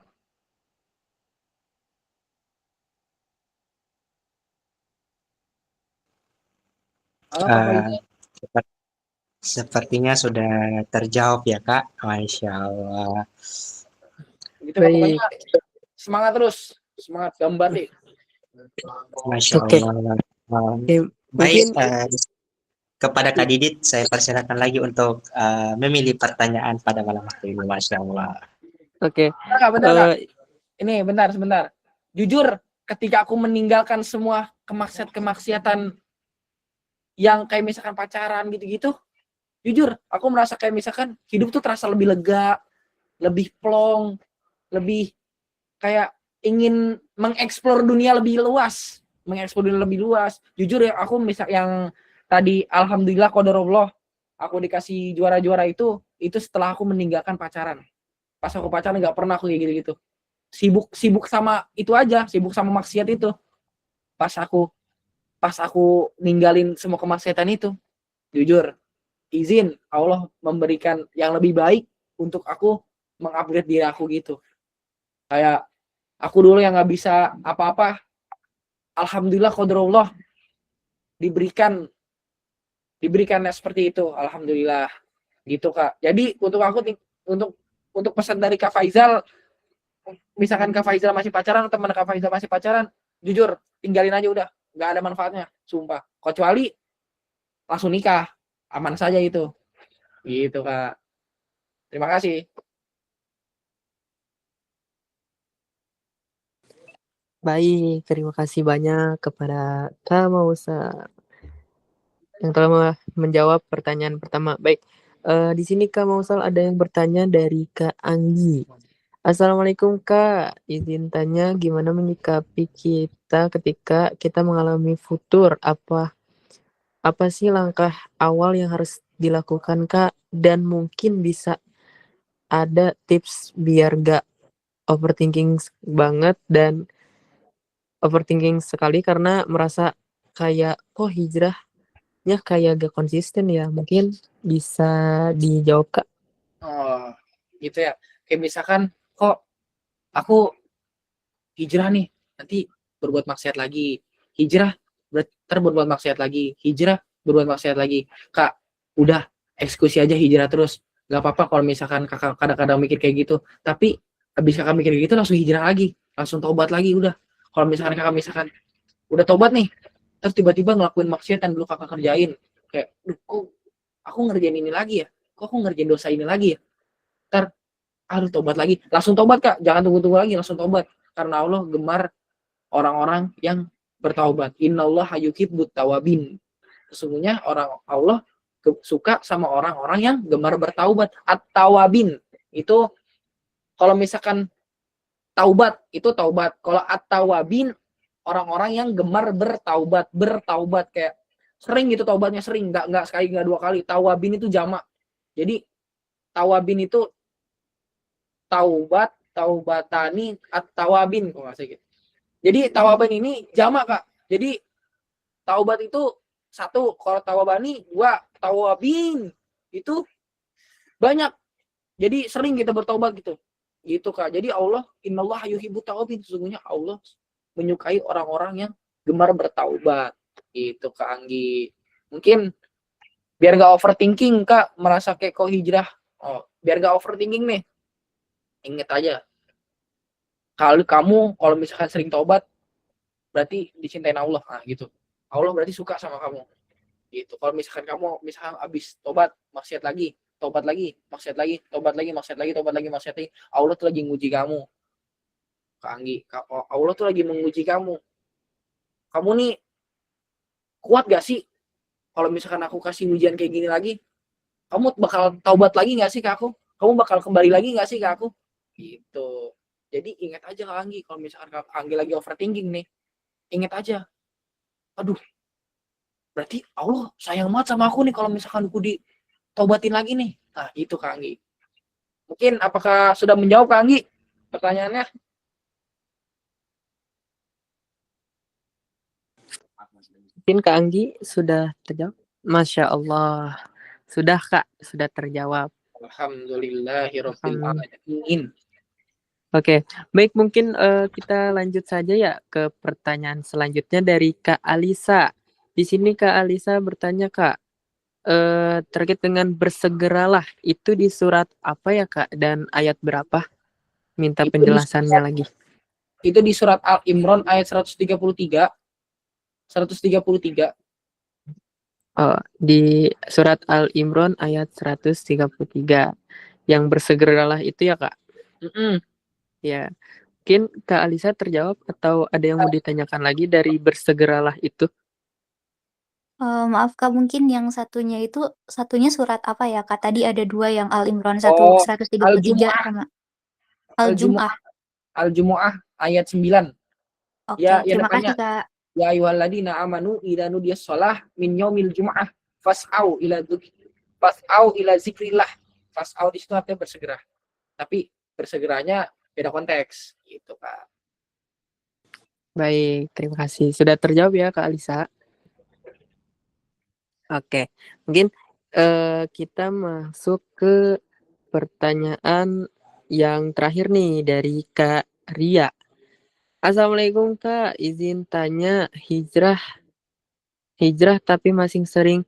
Halo Kak Faizal. Sepertinya sudah terjawab ya Kak, Masya Allah. Gitu Kak, pokoknya semangat terus, semangat gambar nih. Masya Oke. Allah. Oke, Baik, mungkin kepada Kak Didit, saya persilakan lagi untuk memilih pertanyaan pada malam hari ini. Masya Allah. Oke. Bentar, Kak. Eh, Ini sebentar. Jujur, ketika aku meninggalkan semua kemaksiatan yang kayak misalkan pacaran gitu-gitu, jujur, aku merasa kayak misalkan hidup tuh terasa lebih lega, lebih plong, lebih kayak ingin mengeksplor dunia lebih luas, Jujur ya, aku yang tadi alhamdulillah qadarullah aku dikasih juara-juara itu setelah aku meninggalkan pacaran. Pas aku pacaran nggak pernah aku kayak gitu-gitu. Sibuk sama itu aja, sibuk sama maksiat itu. Pas aku ninggalin semua kemaksiatan itu, jujur, izin Allah memberikan yang lebih baik untuk aku mengupgrade diri aku gitu. Kayak aku dulu yang nggak bisa apa-apa, alhamdulillah qadarullah diberikannya seperti itu, alhamdulillah gitu Kak. Jadi untuk pesan dari Kak Faizal, misalkan Kak Faizal masih pacaran, teman Kak Faizal masih pacaran, jujur tinggalin aja udah, nggak ada manfaatnya, sumpah. Kecuali langsung nikah, aman saja itu. Gitu Kak. Terima kasih. Baik, terima kasih banyak kepada Kak Mausa yang telah menjawab pertanyaan pertama. Baik, di sini Kak Mausal ada yang bertanya dari Kak Anggi. Assalamualaikum Kak, izin tanya gimana menyikapi kita ketika kita mengalami futur? Apa sih langkah awal yang harus dilakukan Kak? Dan mungkin bisa ada tips biar gak overthinking banget dan overthinking sekali karena merasa kayak kok hijrahnya kayak gak konsisten ya. Mungkin bisa dijawab Kak. Oh, gitu ya. Kayak misalkan kok aku hijrah nih, nanti berbuat maksiat lagi. Hijrah berbuat maksiat lagi. Hijrah berbuat maksiat lagi. Kak, udah eksekusi aja hijrah terus. Gak apa-apa kalau misalkan kakak kadang-kadang mikir kayak gitu. Tapi habis kakak mikir kayak gitu langsung hijrah lagi, langsung taubat lagi udah. Kalau misalkan kakak udah taubat nih, terus tiba-tiba ngelakuin maksiat yang dulu kakak kerjain, kayak, kok aku ngerjain ini lagi ya? Kok aku ngerjain dosa ini lagi ya? Ntar harus tobat lagi, langsung tobat Kak, jangan tunggu-tunggu lagi, langsung tobat, karena Allah gemar orang-orang yang bertaubat. Innallaha yuhibbut tawabin. Sesungguhnya Allah suka sama orang-orang yang gemar bertaubat. At-tawabin itu kalau misalkan taubat itu taubat, kalau at-tawabin orang-orang yang gemar bertaubat kayak sering gitu taubatnya, sering, nggak sekali nggak dua kali. Tawabin itu jamak, jadi tawabin itu taubatani at-tawabin kok nggak gitu. Jadi tawabin ini jamak Kak. Jadi taubat itu satu, kalau tawabani dua, tawabin itu banyak. Jadi sering kita bertobat gitu. Gitu Kak. Jadi Allah, innallaha yuhibbut tawabin, sesungguhnya Allah menyukai orang-orang yang gemar bertaubat. Gitu Kak Anggi. Mungkin biar gak overthinking Kak, merasa kayak kok hijrah. Oh, biar gak overthinking nih. Ingat aja, kalau misalkan sering taubat, berarti dicintain Allah. Nah, gitu. Allah berarti suka sama kamu. Gitu. Kalau misalkan kamu habis tobat, maksiat lagi, tobat lagi, maksiat lagi, tobat lagi, maksiat lagi, tobat lagi, maksiat lagi, Allah tuh lagi nguji kamu. Kak Anggi, Allah tuh lagi menguji kamu. Kamu nih kuat gak sih? Kalau misalkan aku kasih ujian kayak gini lagi, kamu bakal taubat lagi gak sih ke aku? Kamu bakal kembali lagi gak sih ke aku? Gitu. Jadi ingat aja Kak Anggi, kalau misalkan Kak Anggi lagi overthinking nih, ingat aja, aduh, berarti Allah sayang banget sama aku nih kalau misalkan aku ditaubatin lagi nih. Nah, itu Kak Anggi. Mungkin apakah sudah menjawab Kak Anggi pertanyaannya? Mungkin Kak Anggi sudah terjawab. Masya Allah. Sudah Kak, sudah terjawab. Alhamdulillahirabbil alamin. Oke, baik, mungkin kita lanjut saja ya ke pertanyaan selanjutnya dari Kak Alisa. Di sini Kak Alisa bertanya Kak, terkait dengan bersegeralah itu di surat apa ya Kak dan ayat berapa? Minta penjelasannya lagi. Itu di surat Al Imran ayat 133. Di surat Al-Imran ayat 133. Yang bersegeralah itu ya, Kak? Mm-mm. Ya, mungkin Kak Alisa terjawab atau ada yang mau ditanyakan lagi dari bersegeralah itu? Maaf Kak, mungkin yang satunya surat apa ya Kak? Tadi ada dua yang Al-Imran Oh, 133 Al-Jumu'ah, sama Al-Jumu'ah, Al-Jum'ah. Al-Jumu'ah ayat 9. Oke, Ya, terima depannya kasih Kak. ya ayyuhalladzina amanu idza nudiyas shalah min yaumil jumu'ah fas'au ila zikrillah. Fas'au di situ artinya bersegera. Tapi bersegeranya beda konteks gitu, Kak. Baik, terima kasih. Sudah terjawab ya, Kak Alisa? Oke, mungkin kita masuk ke pertanyaan yang terakhir nih dari Kak Ria. Assalamualaikum Kak, izin tanya hijrah tapi masih sering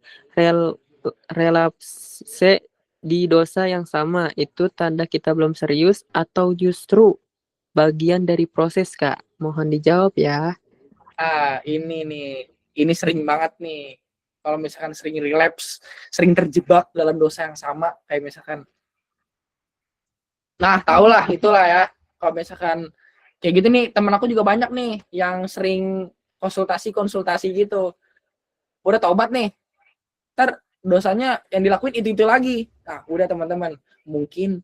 relapse di dosa yang sama. Itu tanda kita belum serius atau justru bagian dari proses, Kak? Mohon dijawab ya. Ini nih, ini sering banget nih. Kalau misalkan sering relapse, sering terjebak dalam dosa yang sama, kayak misalkan, nah tahulah itulah ya. Kalau misalkan kayak gitu nih, temen aku juga banyak nih yang sering konsultasi gitu. Udah taubat nih, ntar dosanya yang dilakuin itu lagi. Nah, udah teman-teman, mungkin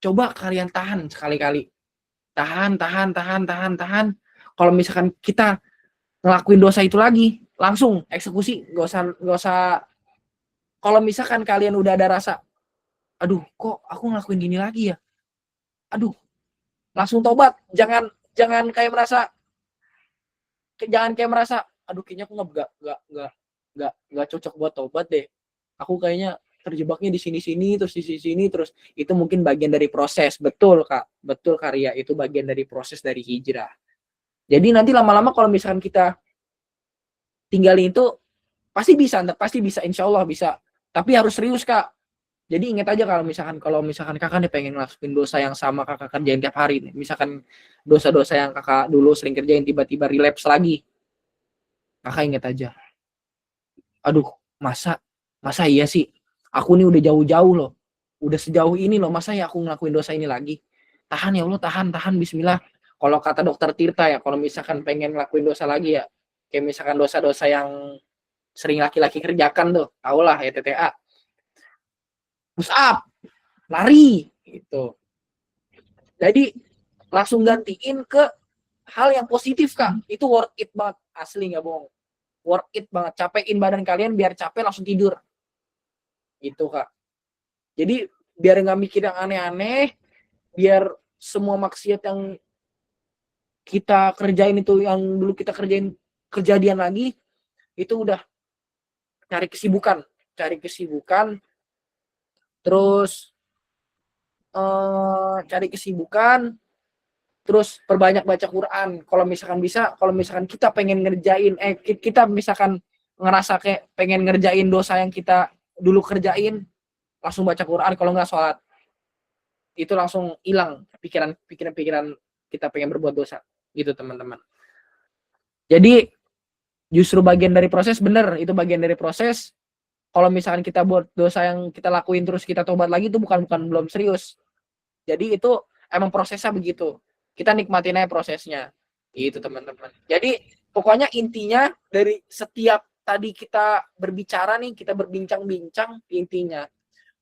coba kalian tahan sekali-kali. Tahan. Kalau misalkan kita ngelakuin dosa itu lagi, langsung eksekusi, gak usah. Kalau misalkan kalian udah ada rasa, aduh kok aku ngelakuin gini lagi ya, aduh, langsung tobat. Jangan kayak merasa, aduh kayaknya aku nggak cocok buat tobat deh, aku kayaknya terjebaknya di sini terus di sini terus. Itu mungkin bagian dari proses. Betul Kak, betul Karya, itu bagian dari proses dari hijrah. Jadi nanti lama-lama kalau misalkan kita tinggalin itu, pasti bisa, insya Allah bisa. Tapi harus serius Kak. Jadi ingat aja, kalau misalkan kakak nih pengen ngelakuin dosa yang sama kakak kerjain tiap hari nih, misalkan dosa-dosa yang kakak dulu sering kerjain tiba-tiba relapse lagi, kakak ingat aja, aduh, masa iya sih, aku nih udah jauh-jauh loh, udah sejauh ini loh, masa ya aku ngelakuin dosa ini lagi. Tahan ya Allah, tahan, bismillah. Kalau kata dokter Tirta ya, kalau misalkan pengen ngelakuin dosa lagi ya, kayak misalkan dosa-dosa yang sering laki-laki kerjakan tuh, tau lah ya, TTA, push up, lari gitu. Jadi langsung gantiin ke hal yang positif Kak. Itu worth it banget, asli nggak bohong, worth it banget. Capein badan kalian biar capek langsung tidur gitu Kak. Jadi biar nggak mikir yang aneh-aneh, biar semua maksiat yang kita kerjain itu, yang dulu kita kerjain, kejadian lagi, itu udah cari kesibukan, terus cari kesibukan, terus perbanyak baca Quran. Kalau misalkan bisa, kalau misalkan kita pengen ngerjain, kita misalkan ngerasa kayak pengen ngerjain dosa yang kita dulu kerjain, langsung baca Quran. Kalau nggak sholat, itu langsung hilang pikiran kita pengen berbuat dosa gitu teman-teman. Jadi justru bagian dari proses, bener, itu bagian dari proses. Kalau misalkan kita buat dosa yang kita lakuin terus kita tobat lagi, itu bukan belum serius. Jadi itu emang prosesnya begitu. Kita nikmatin aja prosesnya. Itu teman-teman. Jadi pokoknya intinya dari setiap tadi kita berbicara nih, kita berbincang-bincang, intinya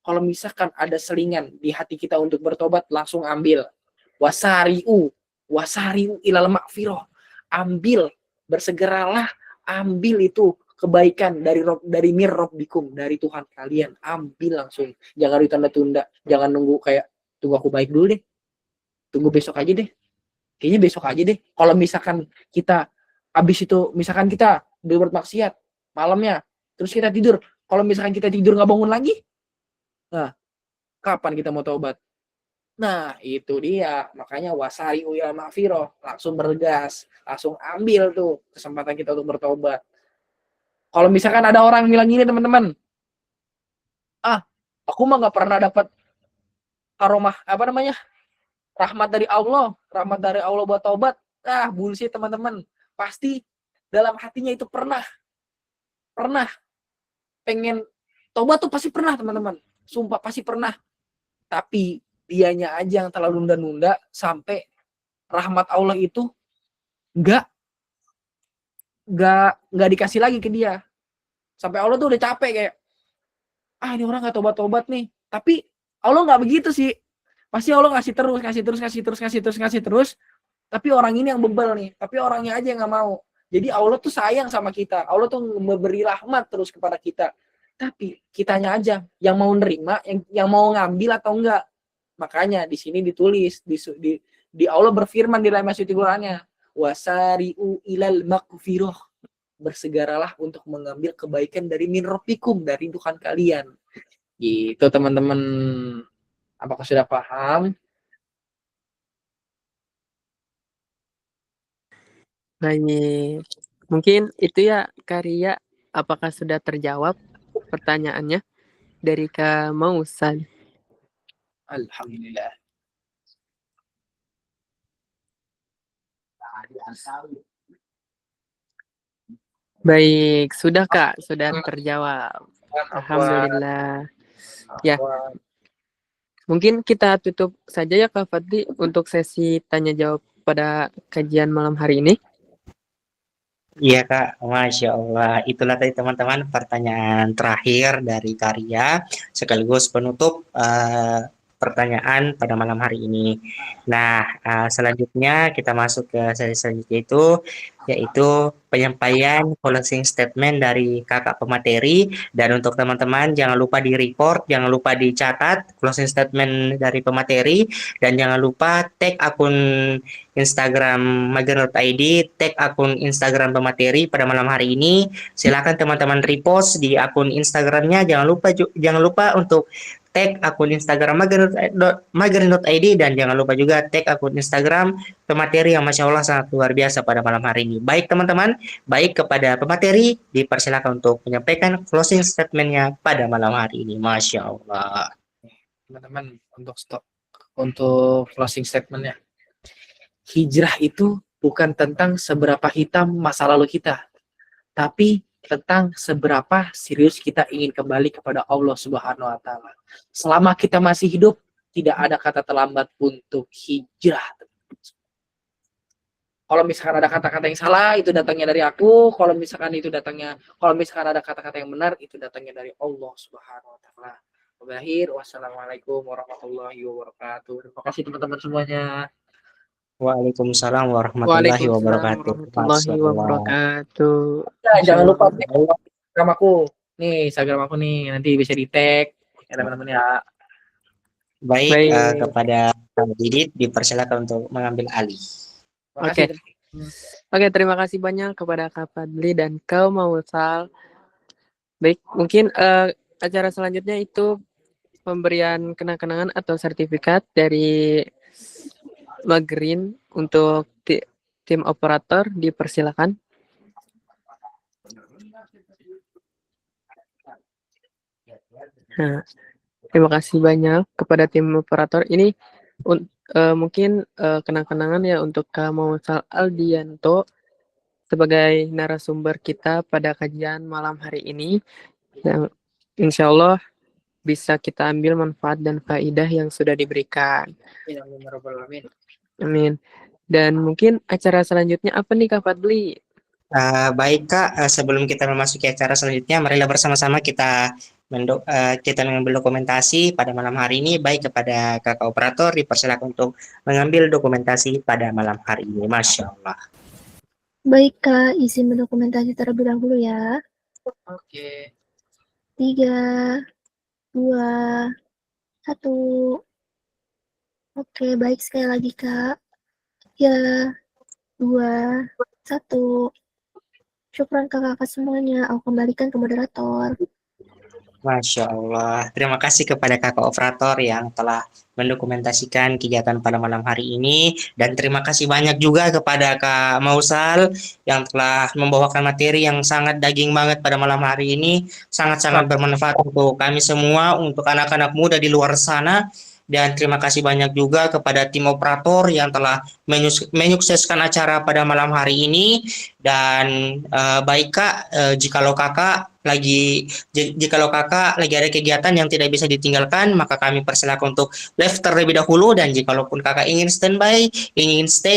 kalau misalkan ada selingan di hati kita untuk bertobat, langsung ambil. Wasari'u ilal makfiroh. Ambil, bersegeralah, ambil itu kebaikan dari mir rabbikum, dari Tuhan kalian. Ambil langsung. Jangan ditunda-tunda. Jangan nunggu kayak, tunggu aku baik dulu deh. Tunggu besok aja deh. Kayaknya besok aja deh. Kalau misalkan kita habis itu, misalkan kita berbuat maksiat malamnya, terus kita tidur. Kalau misalkan kita tidur nggak bangun lagi, nah, kapan kita mau taubat? Nah, itu dia. Makanya wasari uyal ma'firoh. Langsung bergas. Langsung ambil tuh kesempatan kita untuk bertobat. Kalau misalkan ada orang bilang gini teman-teman, aku mah nggak pernah dapat karomah, rahmat dari Allah buat taubat. Bullshit teman-teman. Pasti dalam hatinya itu pernah. pernah pengen tobat tuh pasti pernah teman-teman. Sumpah pasti pernah. Tapi dianya aja yang terlalu nunda-nunda sampai rahmat Allah itu nggak nggak dikasih lagi ke dia. Sampai Allah tuh udah capek kayak, ah ini orang nggak tobat-tobat nih. Tapi Allah nggak begitu sih. Pasti Allah ngasih terus. Tapi orang ini yang bebel nih. Tapi orangnya aja yang nggak mau. Jadi Allah tuh sayang sama kita. Allah tuh memberi rahmat terus kepada kita. Tapi kitanya aja yang mau nerima, yang mau ngambil atau enggak. Makanya di sini ditulis di Allah berfirman di dalam ayat Qur'annya, wasari'u ilal maghfirah, bersegeralah untuk mengambil kebaikan dari min rabbikum, dari Tuhan kalian. Gitu teman-teman. Apakah sudah paham? Baik. Mungkin itu ya Karya, apakah sudah terjawab pertanyaannya dari Kak Mausan? Alhamdulillah. Baik, sudah Kak, sudah terjawab. Alhamdulillah. Ya. Mungkin kita tutup saja ya Kak Fadli untuk sesi tanya jawab pada kajian malam hari ini. Iya Kak, Masya Allah. Itulah tadi teman-teman pertanyaan terakhir dari Karya, sekaligus penutup pertanyaan pada malam hari ini. Nah, selanjutnya kita masuk ke sesi selanjutnya yaitu penyampaian closing statement dari kakak pemateri. Dan untuk teman-teman jangan lupa di record, jangan lupa dicatat closing statement dari pemateri, dan jangan lupa tag akun Instagram mager.id, tag akun Instagram pemateri pada malam hari ini. Silakan teman-teman repost di akun Instagramnya. Jangan lupa untuk tag akun Instagram mager.id, dan jangan lupa juga tag akun Instagram pemateri yang Masya Allah sangat luar biasa pada malam hari ini. Baik teman-teman, baik kepada pemateri, dipersilakan untuk menyampaikan closing statementnya pada malam hari ini. Masya Allah. Teman-teman, untuk closing statementnya, hijrah itu bukan tentang seberapa hitam masa lalu kita, tapi tentang seberapa serius kita ingin kembali kepada Allah Subhanahu wa Ta'ala. Selama kita masih hidup, tidak ada kata terlambat untuk hijrah. Kalau misalkan ada kata-kata yang salah, itu datangnya dari aku. Kalau misalkan ada kata-kata yang benar, itu datangnya dari Allah Subhanahu wa Ta'ala. Wassalamualaikum warahmatullahi wabarakatuh. Terima kasih teman-teman semuanya. Waalaikumsalam warahmatullahi wabarakatuh. warahmatullahi wabarakatuh. Ya, jangan lupa Instagram aku. Nih, Instagram aku nih, nanti bisa di-tag ya teman-teman ya. Baik, kepada Didit dipersilakan untuk mengambil alih. Oke. Oke, terima kasih banyak kepada Kak Fadli dan Kak Mausal. Baik, mungkin acara selanjutnya itu pemberian kenang-kenangan atau sertifikat dari Magerin untuk tim operator, dipersilakan. Nah, terima kasih banyak kepada tim operator. Ini mungkin kenang-kenangan ya untuk Kak Mausal Aldianto sebagai narasumber kita pada kajian malam hari ini, yang insya Allah bisa kita ambil manfaat dan faidah yang sudah diberikan. Amin. Dan mungkin acara selanjutnya apa nih Kak Fadli? Baik Kak, sebelum kita memasuki acara selanjutnya, marilah bersama-sama kita mengambil dokumentasi pada malam hari ini. Baik kepada kakak operator, dipersilakan untuk mengambil dokumentasi pada malam hari ini. Masya Allah. Baik Kak, izin mendokumentasi terlebih dahulu ya. Oke. 3, 2, 1. Oke, baik, sekali lagi Kak. 3, 2, 1. Syukran kakak-kakak semuanya. Aku kembalikan ke moderator. Masya Allah. Terima kasih kepada kakak operator yang telah mendokumentasikan kegiatan pada malam hari ini. Dan terima kasih banyak juga kepada Kak Mausal yang telah membawakan materi yang sangat daging banget pada malam hari ini. Sangat-sangat bermanfaat untuk kami semua, untuk anak-anak muda di luar sana. Dan terima kasih banyak juga kepada tim operator yang telah menyukseskan acara pada malam hari ini. Dan baik Kak, jikalau kakak lagi ada kegiatan yang tidak bisa ditinggalkan, maka kami persilakan untuk live terlebih dahulu. Dan jikalaupun kakak ingin standby, ingin stay